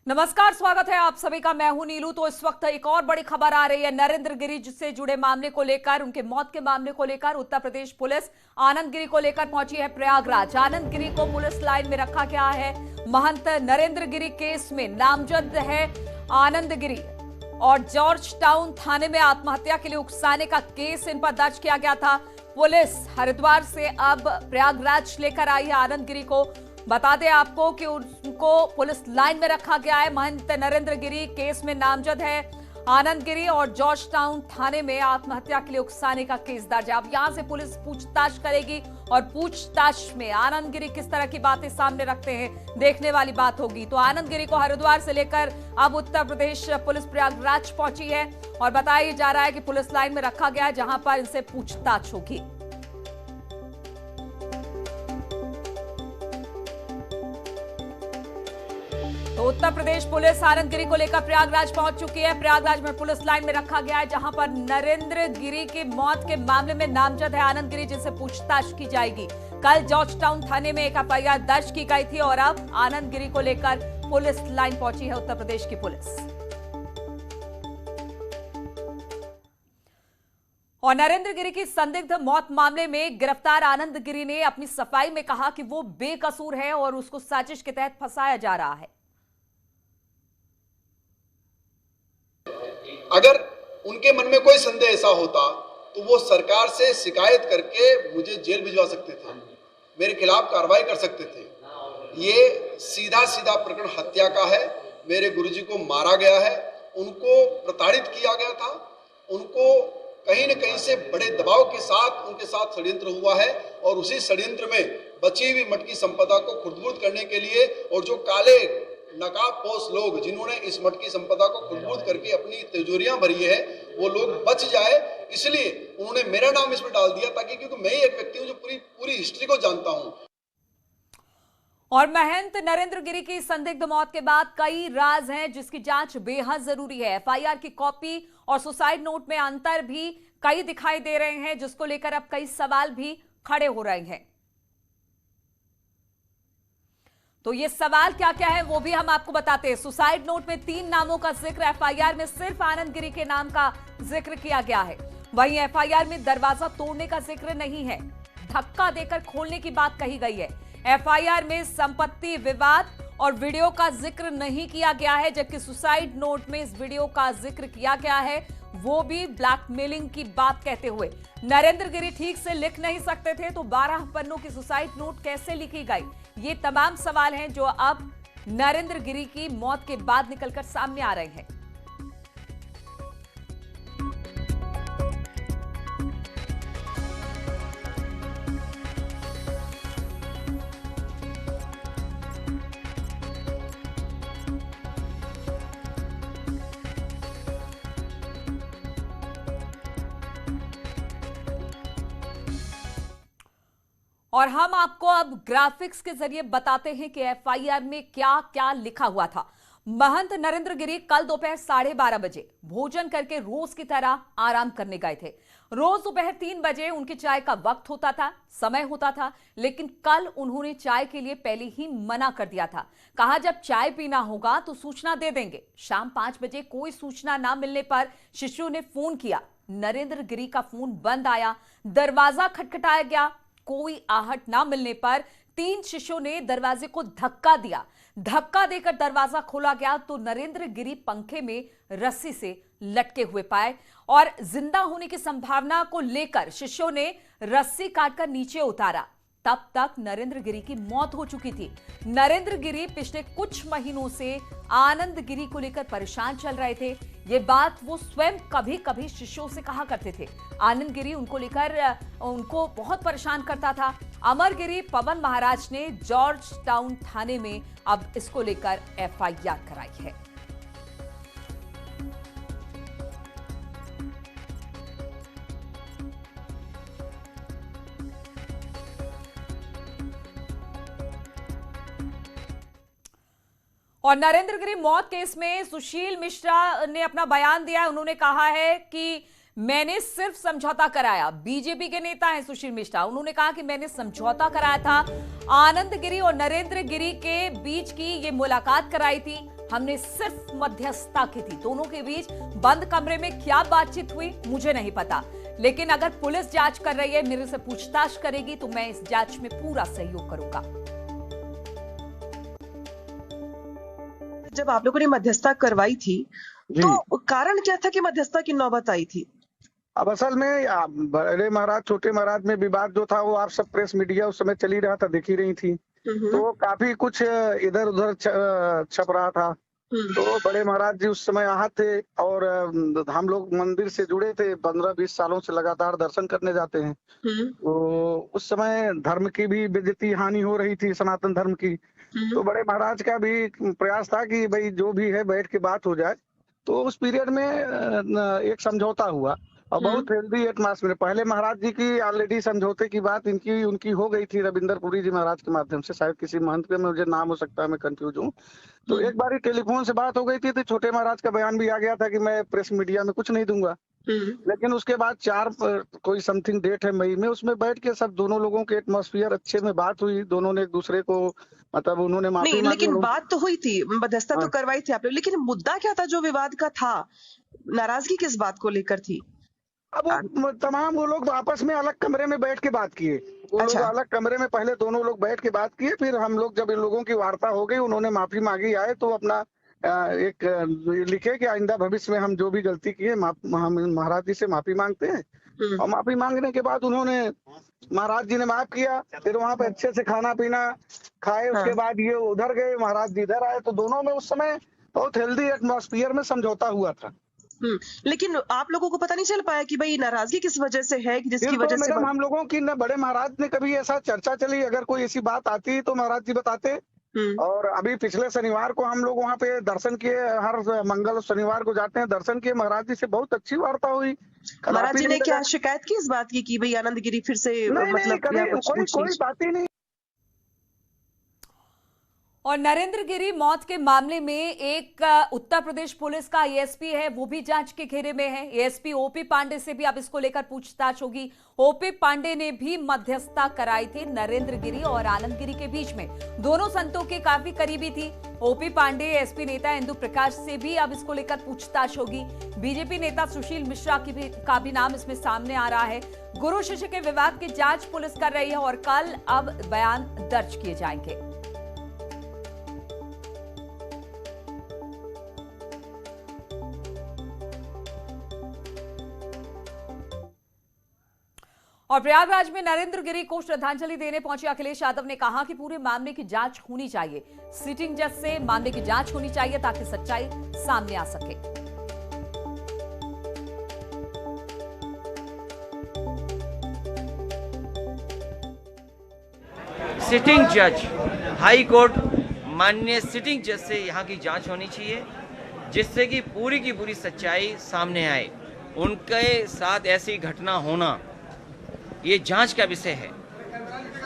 नमस्कार, स्वागत है आप सभी का। मैं हूं नीलू। तो इस वक्त एक और बड़ी खबर आ रही है नरेंद्र गिरी से जुड़े मामले को लेकर, उनके मौत के मामले को लेकर। उत्तर प्रदेश पुलिस आनंद गिरी को लेकर पहुंची है प्रयागराज। आनंद गिरी को पुलिस लाइन में रखा गया है। महंत नरेंद्र गिरी केस में नामजद है आनंद गिरी और जॉर्ज टाउन थाने में आत्महत्या के लिए उकसाने का केस इन पर दर्ज किया गया था। पुलिस हरिद्वार से अब प्रयागराज लेकर आई है आनंद गिरी को। बता दें आपको कि उनको पुलिस लाइन में रखा गया है। महंत नरेंद्र गिरी केस में नामजद है आनंद गिरी और जॉर्ज टाउन थाने में आत्महत्या के लिए उकसाने का केस दर्ज है। अब यहां से पुलिस पूछताछ करेगी और पूछताछ में आनंद गिरी किस तरह की बातें सामने रखते हैं, देखने वाली बात होगी। तो आनंद गिरी को हरिद्वार से लेकर अब उत्तर प्रदेश पुलिस प्रयागराज पहुंची है और बताया जा रहा है कि पुलिस लाइन में रखा गया है, जहां पर इनसे पूछताछ होगी। तो उत्तर प्रदेश पुलिस आनंद गिरी को लेकर प्रयागराज पहुंच चुकी है। प्रयागराज में पुलिस लाइन में रखा गया है, जहां पर नरेंद्र गिरी की मौत के मामले में नामजद है आनंद गिरी, जिनसे पूछताछ की जाएगी। कल जॉर्ज टाउन थाने में एक एफआईआर दर्ज की गई थी और अब आनंद गिरी को लेकर पुलिस लाइन पहुंची है उत्तर प्रदेश की पुलिस। और नरेंद्र गिरी की संदिग्ध मौत मामले में गिरफ्तार आनंद गिरी ने अपनी सफाई में कहा कि वो बेकसूर है और उसको साजिश के तहत फंसाया जा रहा है। अगर उनके मन में कोई संदेह ऐसा होता तो वो सरकार से शिकायत करके मुझे जेल भिजवा सकते थे, मेरे खिलाफ कार्रवाई कर सकते थे। ये सीधा सीधा प्रकरण हत्या का है। मेरे गुरुजी को मारा गया है, उनको प्रताड़ित किया गया था, उनको कहीं न कहीं से बड़े दबाव के साथ उनके साथ षड्यंत्र हुआ है और उसी षड्यंत्र में बची हुई मठ की संपदा को खुर्द-बुर्द करने के लिए और जो काले नकाबपोश लोग जिन्होंने इस मठ की संपदा को खुर्द-बुर्द करके अपनी तिजोरियां भरी है, वो लोग बच जाए, इसलिए उन्होंने मेरा नाम इसमें डाल दिया, ताकि क्योंकि मैं ही एक व्यक्ति हूं जो पूरी हिस्ट्री को जानता हूं। और महंत नरेंद्र गिरी की संदिग्ध मौत के बाद कई राज हैं जिसकी जांच बेहद जरूरी है। एफआईआर की कॉपी और सुसाइड नोट में अंतर भी कई दिखाई दे रहे हैं, जिसको लेकर अब कई सवाल भी खड़े हो रहे हैं। तो ये सवाल क्या क्या है वो भी हम आपको बताते हैं। सुसाइड नोट में 3 नामों का जिक्र, एफआईआर में सिर्फ आनंद गिरी के नाम का जिक्र किया गया है। वहीं एफआईआर में दरवाजा तोड़ने का जिक्र नहीं है, धक्का देकर खोलने की बात कही गई है। एफआईआर में संपत्ति विवाद और वीडियो का जिक्र नहीं किया गया है, जबकि सुसाइड नोट में इस वीडियो का जिक्र किया गया है, वो भी ब्लैकमेलिंग की बात कहते हुए। नरेंद्र गिरी ठीक से लिख नहीं सकते थे तो 12 पन्नों की सुसाइड नोट कैसे लिखी गई? ये तमाम सवाल हैं जो अब नरेंद्र गिरी की मौत के बाद निकलकर सामने आ रहे हैं। और हम आपको अब ग्राफिक्स के जरिए बताते हैं कि एफआईआर में क्या क्या लिखा हुआ था। महंत नरेंद्र गिरी कल दोपहर 12:30 बजे भोजन करके रोज की तरह आराम करने गए थे। रोज दोपहर 3 बजे उनकी चाय का वक्त होता था, समय होता था, लेकिन कल उन्होंने चाय के लिए पहले ही मना कर दिया था। कहा जब चाय पीना होगा तो सूचना दे देंगे। शाम 5 बजे कोई सूचना ना मिलने पर शिष्यों ने फोन किया। नरेंद्र गिरी का फोन बंद आया, दरवाजा खटखटाया गया। कोई आहट ना मिलने पर 3 शिष्यों ने दरवाजे को धक्का दिया। धक्का देकर दरवाजा खोला गया तो नरेंद्र गिरी पंखे में रस्सी से लटके हुए पाए और जिंदा होने की संभावना को लेकर शिष्यों ने रस्सी काटकर नीचे उतारा। तब तक नरेंद्र गिरी की मौत हो चुकी थी। नरेंद्र गिरी पिछले कुछ महीनों से आनंद गिरी को लेकर परेशान चल रहे थे। ये बात वो स्वयं कभी कभी शिष्यों से कहा करते थे। आनंद गिरी उनको लेकर उनको बहुत परेशान करता था। अमर गिरी पवन महाराज ने जॉर्ज टाउन थाने में अब इसको लेकर एफआईआर कराई है। और नरेंद्र गिरी मौत केस में सुशील मिश्रा ने अपना बयान दिया है। उन्होंने कहा है कि मैंने सिर्फ समझौता कराया। बीजेपी के नेता हैं सुशील मिश्रा। उन्होंने कहा कि मैंने समझौता कराया था। आनंद गिरी और नरेंद्र गिरी के बीच की ये मुलाकात कराई थी। हमने सिर्फ मध्यस्थता की थी। दोनों के बीच बंद कमरे में क्या बातचीत हुई मुझे नहीं पता, लेकिन अगर पुलिस जांच कर रही है, मेरे से पूछताछ करेगी तो मैं इस जांच में पूरा सहयोग करूंगा। जब आप लोगों ने मध्यस्थता करवाई थी तो कारण क्या था कि मध्यस्थता की नौबत आई थी? अब असल में बड़े महाराज छोटे महाराज में विवाद जो था वो आप सब प्रेस मीडिया उस समय चल ही रहा था, देख ही रही थी। तो काफी कुछ इधर उधर छप रहा था। तो बड़े महाराज जी उस समय आहत थे और हम लोग मंदिर से जुड़े थे, 15-20 सालों से लगातार दर्शन करने जाते हैं। तो उस समय धर्म की भी बेइज्जती हानि हो रही थी, सनातन धर्म की। तो बड़े महाराज का भी प्रयास था कि भाई जो भी है बैठ के बात हो जाए। तो उस पीरियड में एक समझौता हुआ और बहुत हेल्दी एटमॉस्फेयर। पहले महाराज जी की ऑलरेडी समझौते की बात इनकी उनकी हो गई थी रविंदर पुरी जी महाराज के माध्यम से, शायद किसी महंत के, मुझे नाम हो सकता है, मैं कंफ्यूज हूँ। तो एक बार टेलीफोन से बात हो गई थी, तो छोटे महाराज का बयान भी आ गया था कि मैं प्रेस मीडिया में कुछ नहीं दूंगा। लेकिन उसके बाद 4 कोई समथिंग डेट है मई में, उसमें बैठ के सब दोनों लोगों के एटमॉस्फेयर अच्छे में बात हुई। दोनों ने एक दूसरे को मतलब उन्होंने माफी नहीं, मांगी। लेकिन बात तो हुई थी, मध्यस्थता तो करवाई थी आपने, लेकिन मुद्दा क्या था जो विवाद का था? नाराजगी किस बात को लेकर थी? अब वो लोग आपस में अलग कमरे में बैठ के बात किए। वो लोग अलग कमरे में पहले दोनों लोग बैठ के बात किए, फिर हम लोग जब इन लोगों की वार्ता हो गई, उन्होंने माफी मांगी, आए तो अपना एक लिखे कि आइंदा भविष्य में हम जो भी गलती किए हम महाराज जी से माफी मांगते हैं। और माफी मांगने के बाद उन्होंने महाराज जी ने माफ किया। फिर वहां पे अच्छे से खाना पीना खाए। उसके बाद ये उधर गए, महाराज जी इधर आए। तो दोनों में उस समय बहुत हेल्दी एटमॉस्फेयर में समझौता हुआ था। लेकिन आप लोगों को पता नहीं चल पाया कि भाई नाराजगी किस वजह से है, कि जिसकी वजह से हम लोगों की न बड़े महाराज ने कभी ऐसा चर्चा चली, अगर कोई ऐसी बात आती तो महाराज जी बताते। और अभी पिछले शनिवार को हम लोग वहाँ पे दर्शन किए, हर मंगल शनिवार को जाते हैं, दर्शन किए, महाराज जी से बहुत अच्छी वार्ता हुई। महाराज जी ने क्या शिकायत की इस बात की कि भाई आनंद गिरी फिर से मतलब कोई बात ही नहीं। और नरेंद्र गिरी मौत के मामले में एक उत्तर प्रदेश पुलिस का एएसपी है, वो भी जांच के घेरे में है। एएसपी ओपी पांडे से भी अब इसको लेकर पूछताछ होगी। ओपी पांडे ने भी मध्यस्थता कराई थी नरेंद्र गिरी और आनंद गिरी के बीच में। दोनों संतों के काफी करीबी थी। ओपी पांडे एसपी नेता इंदु प्रकाश से भी अब इसको लेकर पूछताछ होगी। बीजेपी नेता सुशील मिश्रा का भी नाम इसमें सामने आ रहा है। गुरु शिष्य के विवाद की जांच पुलिस कर रही है और कल अब बयान दर्ज किए जाएंगे। और प्रयागराज में नरेंद्र गिरी को श्रद्धांजलि देने पहुंचे अखिलेश यादव ने कहा कि पूरे मामले की जांच होनी चाहिए। सिटिंग जज से मामले की जांच होनी चाहिए ताकि सच्चाई सामने आ सके। सिटिंग जज, हाई कोर्ट माननीय सिटिंग जज से यहाँ की जांच होनी चाहिए, जिससे कि पूरी की पूरी सच्चाई सामने आए। उनके साथ ऐसी घटना होना ये जांच का विषय है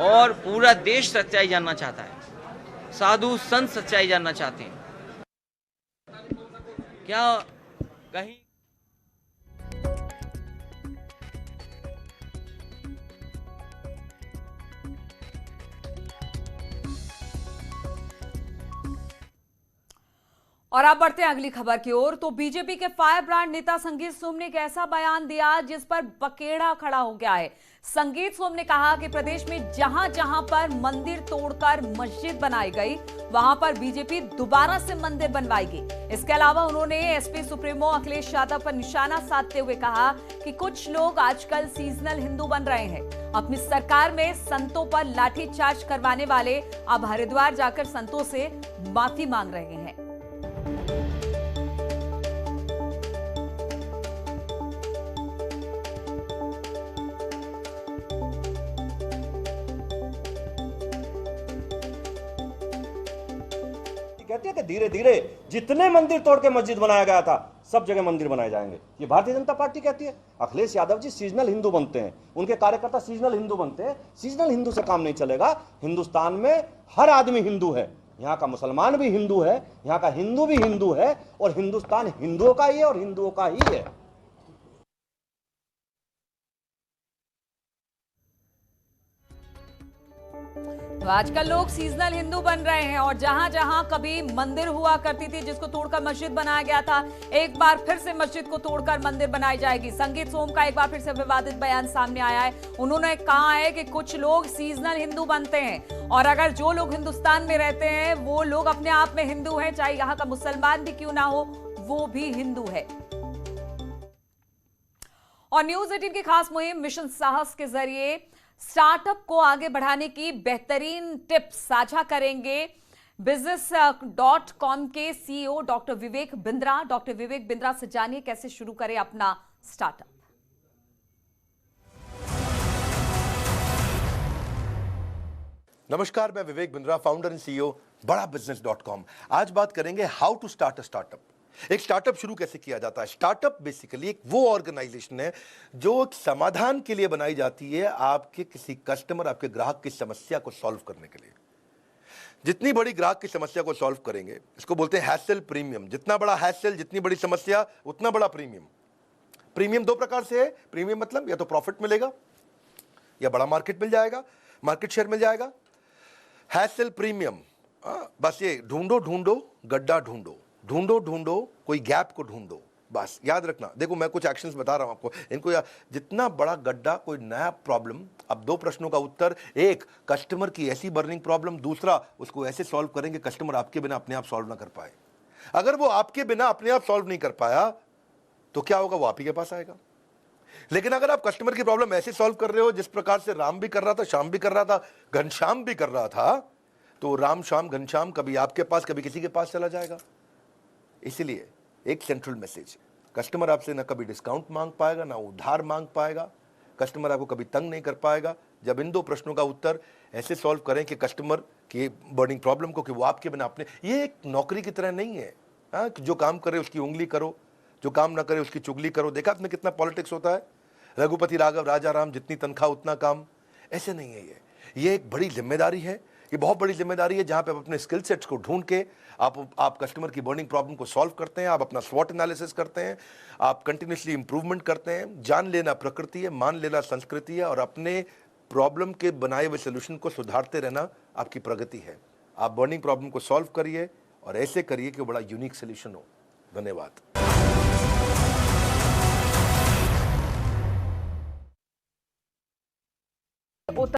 और पूरा देश सच्चाई जानना चाहता है। साधु संत सच्चाई जानना चाहते हैं। क्या कहीं और आप बढ़ते हैं अगली खबर की ओर। तो बीजेपी के फायर ब्रांड नेता संगीत सोम ने एक ऐसा बयान दिया जिस पर बकेड़ा खड़ा हो गया है। संगीत सोम ने कहा कि प्रदेश में जहां जहां पर मंदिर तोड़कर मस्जिद बनाई गई, वहां पर बीजेपी दोबारा से मंदिर बनवाएगी। इसके अलावा उन्होंने एसपी सुप्रीमो अखिलेश यादव पर निशाना साधते हुए कहा कि कुछ लोग आजकल सीजनल हिंदू बन रहे हैं। अपनी सरकार में संतों पर लाठीचार्ज करवाने वाले अब हरिद्वार जाकर संतों से माफी मांग रहे हैं। कहती है कि धीरे धीरे जितने मंदिर तोड़ के मस्जिद बनाया गया था, सब जगह मंदिर बनाए जाएंगे। ये भारतीय जनता पार्टी कहती है। अखिलेश यादव जी सीजनल हिंदू बनते हैं, उनके कार्यकर्ता सीजनल हिंदू बनते हैं। सीजनल हिंदू से काम नहीं चलेगा। हिंदुस्तान में हर आदमी हिंदू है। यहाँ का मुसलमान भी हिंदू है, यहाँ का हिंदू भी हिंदू है, और हिंदुस्तान हिंदुओं का ही है और हिंदुओं का ही है। तो आजकल लोग सीजनल हिंदू बन रहे हैं और जहां जहां कभी मंदिर हुआ करती थी जिसको तोड़कर मस्जिद बनाया गया था, एक बार फिर से मस्जिद को तोड़कर मंदिर बनाई जाएगी। संगीत सोम का एक बार फिर से विवादित बयान सामने आया है। उन्होंने कहा है कि कुछ लोग सीजनल हिंदू बनते हैं और अगर जो लोग हिंदुस्तान में रहते हैं वो लोग अपने आप में हिंदू हैं, चाहे यहाँ का मुसलमान भी क्यों ना हो, वो भी हिंदू है। और न्यूज 18 की खास मुहिम मिशन साहस के जरिए स्टार्टअप को आगे बढ़ाने की बेहतरीन टिप्स साझा करेंगे business.com के CEO doctor Vivek Bindra. Doctor Vivek Bindra से जानिए कैसे शुरू करें अपना स्टार्टअप। नमस्कार, मैं Vivek Bindra, founder and CEO Bada business.com। आज बात करेंगे how to start a startup. एक स्टार्टअप शुरू कैसे किया जाता है। स्टार्टअप बेसिकली एक वो ऑर्गेनाइजेशन है जो एक समाधान के लिए बनाई जाती है, आपके किसी कस्टमर, आपके ग्राहक की समस्या को सॉल्व करने के लिए। जितनी बड़ी ग्राहक की समस्या को सॉल्व करेंगे, इसको बोलते हैं हैसल प्रीमियम। जितना बड़ा हैसल, जितनी बड़ी समस्या, उतना बड़ा प्रीमियम। प्रीमियम दो प्रकार से है। प्रीमियम मतलब या तो प्रॉफिट मिलेगा या बड़ा मार्केट मिल जाएगा, मार्केट शेयर मिल जाएगा। हैसल प्रीमियम बस ये ढूंढो ढूंढो गड्ढा ढूंढो, ढूंढो ढूंढो कोई गैप को ढूंढो। बस याद रखना। देखो मैं कुछ एक्शंस बता रहा हूं आपको, इनको जितना बड़ा गड्ढा, कोई नया प्रॉब्लम। अब दो प्रश्नों का उत्तर, एक कस्टमर की ऐसी बर्निंग प्रॉब्लम, दूसरा उसको ऐसे सॉल्व करेंगे कस्टमर आपके बिना अपने आप सॉल्व ना कर पाए। अगर वो आपके बिना अपने आप सॉल्व नहीं कर पाया तो क्या होगा, वो आप ही के पास आएगा। लेकिन अगर आप कस्टमर की प्रॉब्लम ऐसे सॉल्व कर रहे हो जिस प्रकार से राम भी कर रहा था, श्याम भी कर रहा था, घनश्याम भी कर रहा था, तो राम श्याम घनश्याम कभी आपके पास कभी किसी के पास चला जाएगा। इसलिए एक सेंट्रल मैसेज, कस्टमर आपसे ना कभी डिस्काउंट मांग पाएगा, ना उधार मांग पाएगा, कस्टमर आपको कभी तंग नहीं कर पाएगा जब इन दो प्रश्नों का उत्तर ऐसे सॉल्व करें कि कस्टमर की बर्निंग प्रॉब्लम को, कि वो आपके बिना अपने, ये एक नौकरी की तरह नहीं है। हाँ, जो काम करे उसकी उंगली करो, जो काम ना करे उसकी चुगली करो। देखा आपने कितना पॉलिटिक्स होता है, रघुपति राघव राजा राम, जितनी तनख्वाह उतना काम। ऐसे नहीं है ये एक बड़ी जिम्मेदारी है, ये बहुत बड़ी जिम्मेदारी है, जहां पे आप अपने स्किल सेट्स को ढूंढ के आप कस्टमर की बर्निंग प्रॉब्लम को सॉल्व करते हैं, आप अपना स्वॉट एनालिसिस करते हैं, आप कंटिन्यूसली इंप्रूवमेंट करते हैं। जान लेना प्रकृति है, मान लेना संस्कृति है, और अपने प्रॉब्लम के बनाए हुए सोल्यूशन को सुधारते रहना आपकी प्रगति है। आप बर्निंग प्रॉब्लम को सॉल्व करिए और ऐसे करिए कि वो बड़ा यूनिक सोल्यूशन हो। धन्यवाद।